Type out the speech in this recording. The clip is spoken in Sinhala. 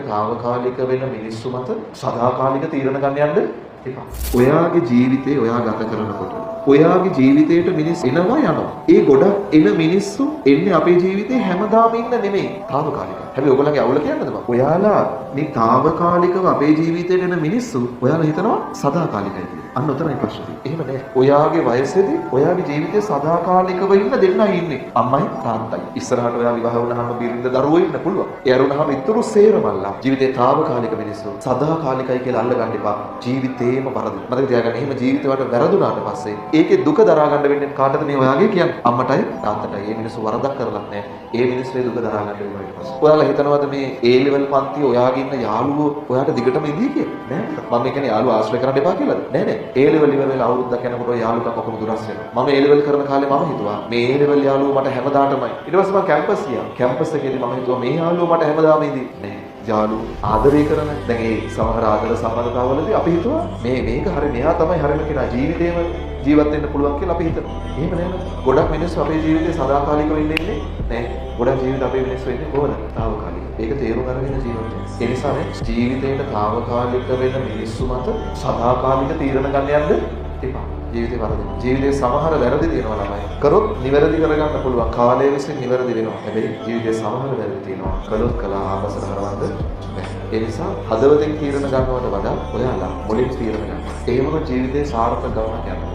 තාවකාලික වෙන මිනිස්සු මත සදාකාලික තීරණ ගන්න යන්න එපා. ඔයාගේ ජීවිතේ ඔයා ගත කරනකොට ඔයාගේ ජීවිතේට මිනිස් එනවා යනවා. ඒ ගොඩක් එන මිනිස්සු එන්නේ අපේ ජීවිතේ හැමදාම ඉන්න නෙමෙයි. තාවකාලික. හැබැයි ඔයගොල්ලන්ගේ අවුල කියන්නද මම? ඔයාලා මේ තාවකාලිකව අපේ ජීවිතේට එන මිනිස්සු ඔයාලා හිතනවා සදාකාලිකයි කියලා. අන්න උතරයි ප්‍රශ්නේ. එහෙම නෑ. ඔයාගේ වයසේදී ඔයාගේ ජීවිතේ සදාකාලිකව ඉන්න දෙන්නයි ඉන්නේ. අම්මයි තාත්තයි. ඉස්සරහට ඔයා විවාහ වුණාම බිරිඳ දරුවෝ ඉන්න පුළුවන්. ඒ අරුණාම ඉතුරු සේරමල්ලා ජීවිතේ තාවකාලික මිනිස්සු සදාකාලිකයි කියලා අල්ලගන්න එපා. ජීවිතේම වරද. මතක තියාගන්න. එහෙම ජීවිතේ වලට වැරදුනාට පස්සේ ඒකේ දුක දරා ගන්න වෙන්නේ කාටද මේ ඔයාගේ කියන්නේ? අම්මටයි තාත්තටයි. මේ මිනිස්සු වරදක් කරලත් නෑ. ඒ මිනිස්සුේ දුක දරා ගන්න වෙනවා ඊට පස්සේ. ඔයාලා හිතනවාද මේ A level පන්ති ඔයාගේ ඉන්න යාළුවෝ ඔයාට දිගටම ඉදී කියලා? නෑ. මම කියන්නේ යාළුවා ආශ්‍රය කරන්න එපා කියලාද? නෑ නෑ. A level ඉවර වෙලා අවුරුද්දක් යනකොට ඔය යාළුවා කොහොමද දුරස් වෙනවා? මම A level කරන කාලේ මම හිතුවා මේ A level යාළුවෝ මට හැමදාටමයි. ඊට පස්සේ මම කැම්පස් ගියා. කැම්පස් එකේදී මම හිතුවා මේ යාළුවෝ මට හැමදාම ඉදී. නෑ. යාළු ආදරය කරන දැන් ඒ සමහර ආදර සම්බන්ධතාවවලදී අපි හිතුවා මේක හරිය මෙයා තමයි හරියම කෙනා ජීවිතේම ජීවත් වෙන්න පුළුවන් කියලා අපි හිතනවා. එහෙම නේද? ගොඩක් මිනිස්සු අපේ ජීවිතේ සදාකාලිකව ඉන්නේ නෑ. ගොඩක් ජීවිත අපේ මිනිස්සු ඉන්නේ කොහොමද? తాවකාලික. ඒක තේරුම් අරගෙන ජීවත් වෙන්න. ඒ නිසානේ ජීවිතේට తాවකාලික වෙන මිනිස්සු මත සදාකාලික තීරණ ගන්න යන්න එපා. ජීවිතේ වරදින. ජීවිතේ සමහර වැරදි තියෙනවා ළමයි. කරොත් නිවැරදි කරගන්න පුළුවන්. කාලය විසින් නිවැරදි වෙනවා. හැබැයි ජීවිතේ සමහර වැරදි තියෙනවා. කළොත් කළා ආපසට හරවන්න බැහැ. ඒ නිසා හදවතින් තීරණ ගන්නවට වඩා ඔයාලා මුලින් තීරණ ගන්න. එහෙමම ජීවිතේ සාර්ථක ගමනක් යනවා.